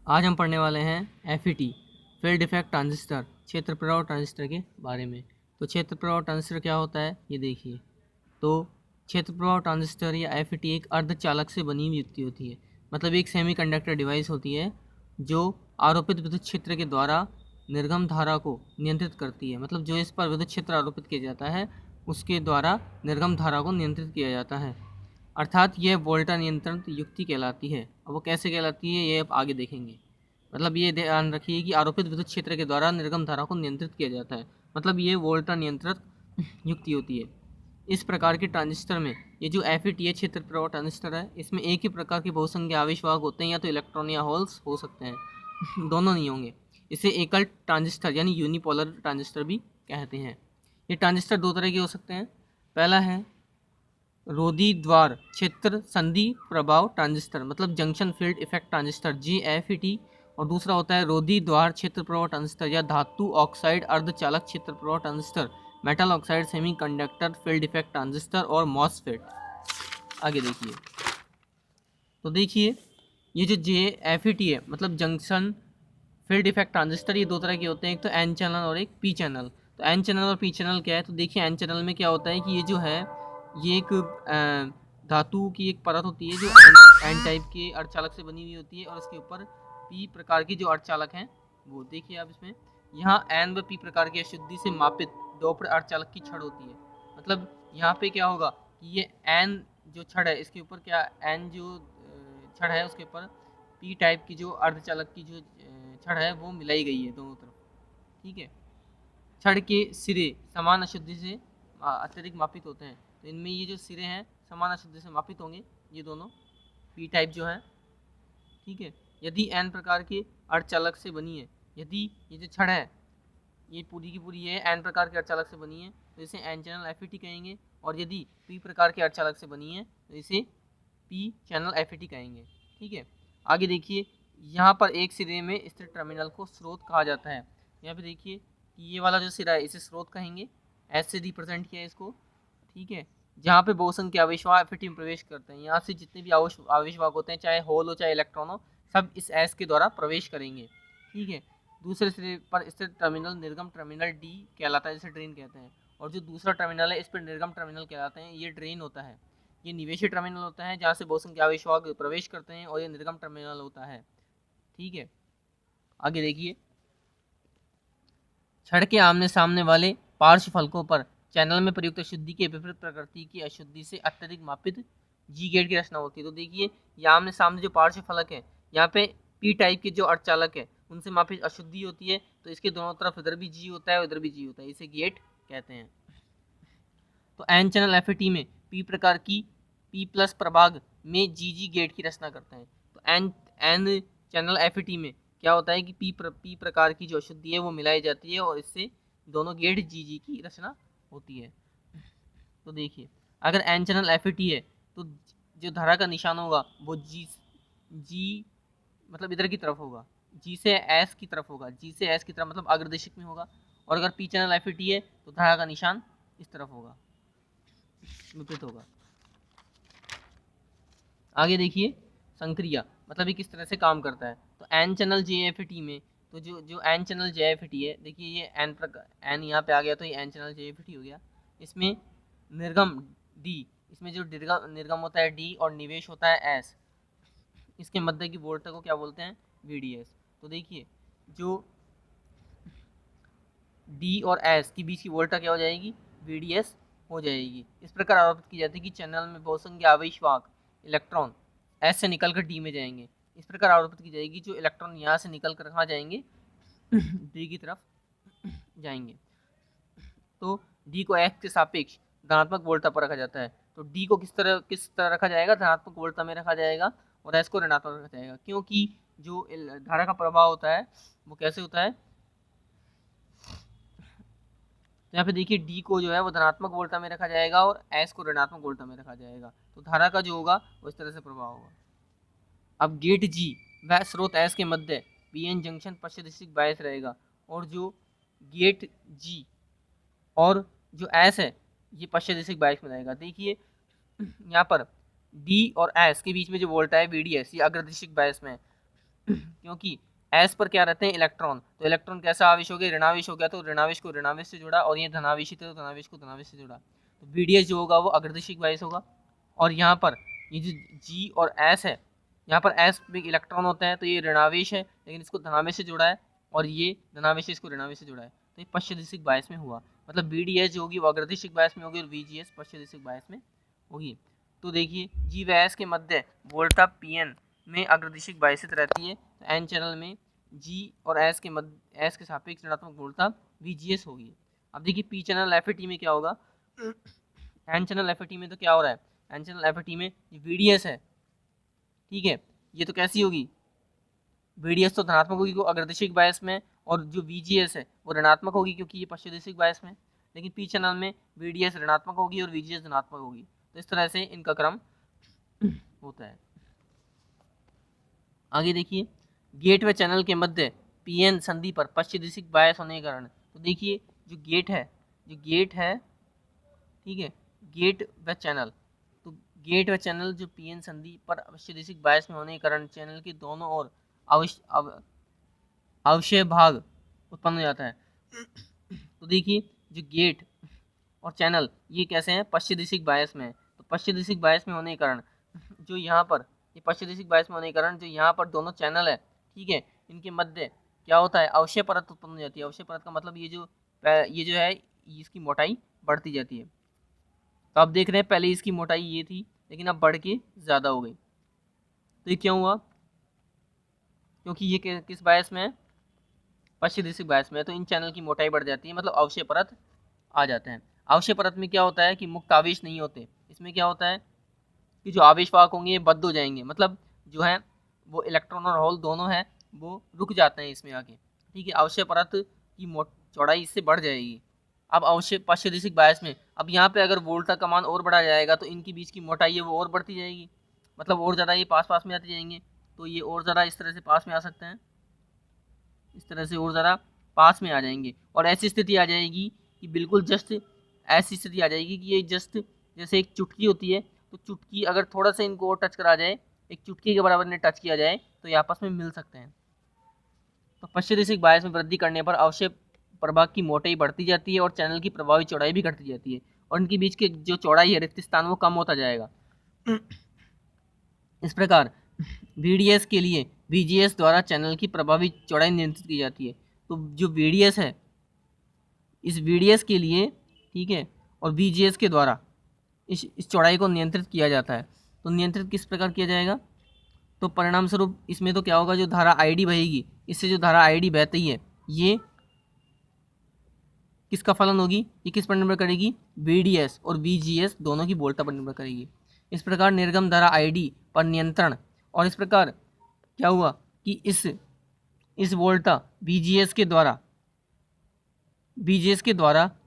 आज हम पढ़ने वाले हैं FET फील्ड इफेक्ट ट्रांजिस्टर क्षेत्र प्रभाव ट्रांजिस्टर के बारे में। तो क्षेत्र प्रभाव ट्रांजिस्टर क्या होता है ये देखिए। तो क्षेत्र प्रभाव ट्रांजिस्टर या FET एक अर्धचालक से बनी हुई युक्ति होती है, मतलब एक सेमीकंडक्टर डिवाइस होती है जो आरोपित विद्युत क्षेत्र के द्वारा निर्गम धारा को नियंत्रित करती है। मतलब जो इस पर विद्युत क्षेत्र आरोपित किया जाता है उसके द्वारा निर्गम धारा को नियंत्रित किया जाता है, अर्थात यह वोल्टा नियंत्रण युक्ति कहलाती है। अब वो कैसे कहलाती है ये आप आगे देखेंगे। मतलब ये ध्यान रखिए कि आरोपित विद्युत क्षेत्र के द्वारा निर्गम धारा को नियंत्रित किया जाता है, मतलब ये वोल्टा नियंत्रित युक्ति होती है। इस प्रकार के ट्रांजिस्टर में ये जो FET है क्षेत्र प्रभाव ट्रांजिस्टर है, इसमें एक ही प्रकार के बहुसंख्य आवेश वाहक होते हैं, या तो इलेक्ट्रॉन या होल्स हो सकते हैं दोनों नहीं होंगे। इसे एकल ट्रांजिस्टर यानी यूनिपोलर ट्रांजिस्टर भी कहते हैं। ये ट्रांजिस्टर दो तरह के हो सकते हैं। पहला है रोधी द्वार क्षेत्र संधि प्रभाव ट्रांजिस्टर, मतलब junction field effect transistor JFET, और दूसरा होता है रोधी द्वार क्षेत्र प्रभाव ट्रांजिस्टर या धातु ऑक्साइड अर्धचालक क्षेत्र प्रभाव transistor, metal oxide semiconductor field effect transistor और मॉसफेट। आगे देखिए। तो देखिए ये जो JFET है मतलब जंक्शन फील्ड इफेक्ट ट्रांजिस्टर, ये दो तरह के होते हैं, एक तो N चैनल और एक P चैनल। तो N चैनल और P चैनल क्या है, तो देखिए N चैनल में क्या होता है कि ये जो है ये एक धातु की एक परत होती है जो N टाइप के अर्धचालक से बनी हुई होती है, और उसके ऊपर P प्रकार की जो अर्धचालक हैं वो देखिए आप इसमें। यहाँ N व P प्रकार की अशुद्धि से मापित डोप्ड अर्धचालक की छड़ होती है। मतलब यहाँ पे क्या होगा कि ये N जो छड़ है इसके ऊपर क्या N जो छड़ है उसके ऊपर P टाइप की जो अर्धचालक की जो छड़ है वो मिलाई गई है दोनों तरफ, ठीक है। छड़ के सिरे समान अशुद्धि से अत्यधिक मापित होते हैं, तो इनमें ये जो सिरे हैं समान अशुद्धि से मापित होंगे, ये दोनों P टाइप जो है, ठीक है। यदि N प्रकार के अर्धचालक से बनी है, यदि ये जो छड़ है ये पूरी की पूरी है N प्रकार के अर्धचालक से बनी है तो इसे N चैनल FET कहेंगे, और यदि P प्रकार के अर्धचालक से बनी है तो इसे P चैनल FET कहेंगे, ठीक है। आगे देखिए, यहाँ पर एक सिरे में स्थित टर्मिनल को स्रोत कहा जाता है। यहाँ पे देखिए कि ये वाला जो सिरा है इसे स्रोत कहेंगे, S से रिप्रेजेंट किया है इसको, ठीक है। जहाँ पे बहुसंख्य आवेश वाहक FET में प्रवेश करते हैं, यहाँ से जितने भी आवेश वाहक होते हैं, चाहे होल हो चाहे इलेक्ट्रॉन हो, सब इस S के द्वारा प्रवेश करेंगे, ठीक है। दूसरे सिरे पर स्थित टर्मिनल निर्गम टर्मिनल D कहलाता है, जिसे ड्रेन कहते हैं, और जो दूसरा टर्मिनल है इस पर निर्गम टर्मिनल कहलाते हैं, ये ड्रेन होता है। ये निवेशी टर्मिनल होता है जहाँ से बहुसंख्य आवेश वाहक प्रवेश करते हैं, और ये निर्गम टर्मिनल होता है, ठीक है। आगे देखिए, छड़ के आमने सामने वाले पार्श्व फलकों पर चैनल में प्रयुक्त अशुद्धि के विपरीत प्रकृति की अशुद्धि से अत्यधिक मापित G गेट की रचना होती है। तो देखिए ये आमने सामने जो पार्श्व फलक है, यहाँ पे P टाइप के जो अर्धचालक है उनसे मापित अशुद्धि होती है, तो इसके दोनों तरफ इधर भी G होता है और इधर भी G होता है, इसे गेट कहते हैं। तो N चैनल FET में P प्रकार की P प्लस प्रभाग में GG गेट की रचना करते हैं। तो N चैनल FET में क्या होता है कि P प्रकार की जो अशुद्धि है वो मिलाई जाती है, और इससे दोनों गेट GG की रचना होती है। तो देखिए अगर N चैनल FET है तो जो धारा का निशान होगा वो G मतलब इधर की तरफ होगा, G से S की तरफ होगा, G से S की तरफ मतलब अग्रदिशक में होगा। और अगर P चैनल FET है तो धारा का निशान इस तरफ होगा, विपरीत होगा। आगे देखिए संक्रिया, मतलब ये किस तरह से काम करता है। तो N चैनल JFET में, तो जो N चैनल JFET है, देखिए ये N यहाँ पे आ गया तो ये N चैनल JFET हो गया। इसमें निर्गम D, इसमें जो निर्गम होता है D और निवेश होता है S, इसके मध्य की वोल्टेज को क्या बोलते हैं, VDS। तो देखिए जो D और S के बीच की वोल्टेज क्या हो जाएगी, VDS हो जाएगी। इस प्रकार आरोपित की जाती है कि चैनल में बहुसंख्य आवेश वाहक इलेक्ट्रॉन S से निकलकर D में जाएंगे। इस प्रकार आरोपित की जाएगी जो इलेक्ट्रॉन यहाँ से निकल कर कहाँ जाएंगे, D की तरफ जाएंगे। तो D को X के सापेक्ष धनात्मक वोल्टा पर रखा जाता है। तो D को किस तरह रखा जाएगा, धनात्मक वोल्टा में रखा जाएगा, और S को ऋणात्मक रखा जाएगा, क्योंकि जो धारा का प्रभाव होता है वो कैसे होता है। तो यहाँ पे देखिए D को जो है वो धनात्मक वोल्टा में रखा जाएगा और S को ऋणात्मक वोल्टा में रखा जाएगा, तो धारा का जो होगा वो इस तरह से प्रभाव होगा। अब गेट G व स्रोत S के मध्य PN जंक्शन पश्चिम बायस रहेगा, और जो गेट G और जो S है ये पश्चिम बायस में रहेगा। देखिए यहाँ पर D और S के बीच में जो वोल्टा है VDS, ये अग्रदिशिक बायस में है, क्योंकि एस पर क्या रहते हैं, इलेक्ट्रॉन। तो इलेक्ट्रॉन कैसा आवेश हो गया, ऋणावेश हो गया, तो ऋणावेश को ऋणावेश से जुड़ा, और ये धनावेशी थे तो धनावेश को धनावेश से जुड़ा। तो बीडीएस जो होगा वो अग्रदिशिक बायस होगा। और यहाँ पर ये जो जी और एस है, यहाँ पर एस में इलेक्ट्रॉन होता है तो ये ऋणावेश है, लेकिन इसको धनावेश से जुड़ा है, और ये धनावेश इसको ऋणावेश से जुड़ा है, तो ये पश्चदिशिक बायस में हुआ। मतलब बीडीएस जो होगी वो अग्रदिशिक बायस में होगी और वीजीएस पश्चदिशिक बायस में होगी। तो देखिए जी व एस के मध्य वोल्टा पीएन में अग्रदिशिक बायसित रहती है, तो एन चैनल में जी और एस के मध्य एस के सापेक्ष ऋणात्मक वोल्टा वीजीएस होगी। अब देखिए पी चैनल एफएटी में क्या होगा, एन चैनल एफएटी में तो क्या हो रहा है, एन चैनल एफएटी में वीडीएस है, ठीक है, ये तो कैसी होगी, वीडीएस तो धनात्मक होगी, वो अग्रदिशिक बायस में, और जो वीजीएस है वो ऋणात्मक होगी क्योंकि ये पश्चदिशिक बायस में। लेकिन पी चैनल में वीडीएस ऋणात्मक होगी और वीजीएस धनात्मक होगी। तो इस तरह से इनका क्रम होता है। आगे देखिए गेट व चैनल के मध्य पीएन संधि पर पश्चदिशिक बायस होने के कारण, तो देखिए जो गेट है, ठीक है, गेट व चैनल, तो गेट व चैनल जो पीएन संधि पर पश्चदिशिक बायस में होने के कारण चैनल के दोनों ओर अवशय भाग उत्पन्न हो जाता है। तो देखिए जो गेट और चैनल ये कैसे हैं, पश्चदिशिक बायस में। तो पश्चदिशिक बायस में होने के कारण जो यहाँ पर ये पश्चदिशिक बायस में होने के कारण जो यहाँ पर दोनों चैनल है, ठीक है, इनके मध्य क्या होता है, अवशय परत उत्पन्न हो जाती है। अवशय परत का मतलब ये जो है इसकी मोटाई बढ़ती जाती है। तो आप देख रहे हैं पहले इसकी मोटाई ये थी, लेकिन अब बढ़ के ज़्यादा हो गई। तो ये क्यों हुआ, क्योंकि ये किस बायस में है, पश्चदिशिक बायस में है, तो इन चैनल की मोटाई बढ़ जाती है, मतलब अवशय परत आ जाते हैं। अवशय परत में क्या होता है कि मुक्त आवेश नहीं होते, इसमें क्या होता है कि जो आवेश वाहक होंगे ये बद्ध हो जाएंगे, मतलब जो है वो इलेक्ट्रॉन और होल दोनों हैं वो रुक जाते हैं इसमें आके, ठीक है। अवशय परत की चौड़ाई इससे बढ़ जाएगी। अब अवशय पश्चदिशिक बायस में, अब यहाँ पे अगर वोल्टा का मान और बढ़ा जाएगा तो इनके बीच की मोटाई है वो और बढ़ती जाएगी, मतलब और ज़्यादा ये पास पास में आते जाएंगे, तो ये और ज़्यादा इस तरह से पास में आ सकते हैं, इस तरह से और ज़्यादा पास में आ जाएंगे। और ऐसी स्थिति आ जाएगी कि बिल्कुल जस्ट ऐसी स्थिति आ जाएगी कि ये जस्ट जैसे एक चुटकी होती है, तो चुटकी अगर थोड़ा सा इनको और टच करा जाए, एक चुटकी के बराबर ने टच किया जाए तो ये आपस में मिल सकते हैं। तो पश्चदिशिक बायस में वृद्धि करने पर अवशय प्रभाग की मोटाई बढ़ती जाती है और चैनल की प्रभावी चौड़ाई भी घटती जाती है, और इनके बीच के जो चौड़ाई है रिक्त स्थान वो कम होता जाएगा। इस प्रकार वीडीएस के लिए वीजीएस द्वारा चैनल की प्रभावी चौड़ाई नियंत्रित की जाती है। तो जो वीडीएस है, इस वीडीएस के लिए, ठीक है, और वीजीएस के द्वारा इस चौड़ाई को नियंत्रित किया जाता है। तो नियंत्रित किस प्रकार किया जाएगा, तो परिणाम स्वरूप इसमें तो क्या होगा, जो धारा आईडी बहेगी, इससे जो धारा आईडी बहती है ये किसका फलन होगी, ये किस पर निर्भर करेगी, वीडीएस और वीजीएस दोनों की वोल्टा पर निर्भर करेगी। इस प्रकार निर्गम धारा आईडी पर नियंत्रण, और इस प्रकार क्या हुआ कि इस वोल्टा वीजीएस के द्वारा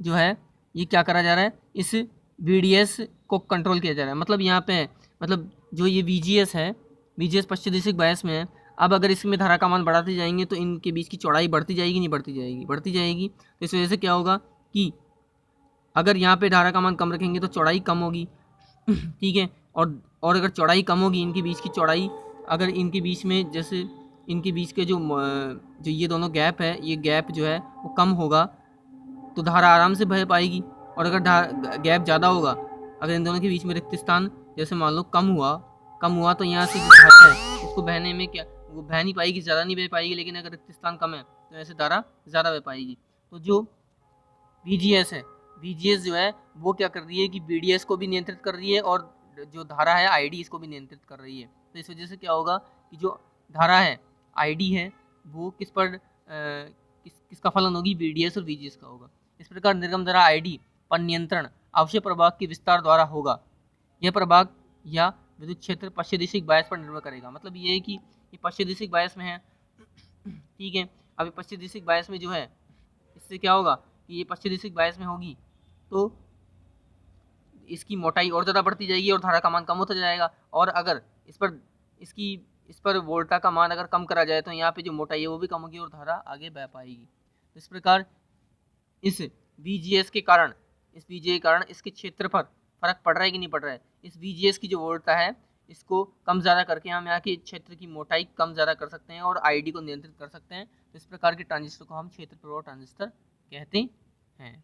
जो है ये क्या करा जा रहा है, इस वीडीएस को कंट्रोल किया जा रहा है। मतलब यहाँ पे मतलब जो ये वीजीएस है, वीजीएस पश्चदिशिक बायस में है, अब अगर इसमें धारा का मान बढ़ाते जाएंगे तो इनके बीच की चौड़ाई बढ़ती जाएगी, नहीं बढ़ती जाएगी, बढ़ती जाएगी। तो इस वजह से क्या होगा कि अगर यहाँ पे धारा का मान कम रखेंगे तो चौड़ाई कम होगी, ठीक है, और अगर चौड़ाई कम होगी, इनके बीच की चौड़ाई, अगर इनके बीच में जैसे इनके बीच के जो ये दोनों गैप है, ये गैप जो है वो कम होगा तो धारा आराम से बह पाएगी। और अगर गैप ज़्यादा होगा, अगर इन दोनों के बीच में रिक्त स्थान जैसे मान लो कम हुआ तो यहाँ से जो धारा है उसको बहने में क्या, वो बह नहीं पाएगी, ज़्यादा नहीं बह पाएगी, लेकिन अगर रिक्त स्थान कम है तो ऐसे धारा ज़्यादा बह पाएगी। तो जो वीजीएस है, वीजीएस जो है वो क्या कर रही है कि वीडीएस को भी नियंत्रित कर रही है और जो धारा है आईडी इसको भी नियंत्रित कर रही है। तो इस वजह से क्या होगा कि जो धारा है आईडी है वो किस पर किसका फलन होगी, वीडीएस और वीजीएस का होगा। इस प्रकार निर्गम धारा आईडी पर नियंत्रण अवशय प्रभाग के विस्तार द्वारा होगा। यह प्रभाग या विद्युत क्षेत्र पश्चदिशिक बायस पर निर्भर करेगा। मतलब ये है कि ये पश्चदिशिक बायस में है, ठीक है। अभी पश्चदिशिक बायस में जो है इससे क्या होगा कि ये पश्चदिशिक बायस में होगी तो इसकी मोटाई और ज़्यादा बढ़ती जाएगी और धारा का मान कम होता जाएगा। और अगर इस पर वोल्टा का मान अगर कम करा जाए तो यहाँ पे जो मोटाई है वो भी कम होगी और धारा आगे बह पाएगी। इस प्रकार इस वीजीएस के कारण इसके क्षेत्र पर फर्क पड़ रहा है कि नहीं पड़ रहा है। इस वीजीएस की जो वोल्टा है इसको कम ज़्यादा करके हम यहाँ के क्षेत्र की मोटाई कम ज़्यादा कर सकते हैं और आईडी को नियंत्रित कर सकते हैं। तो इस प्रकार के ट्रांजिस्टर को हम क्षेत्र प्रभाव ट्रांजिस्टर कहते हैं।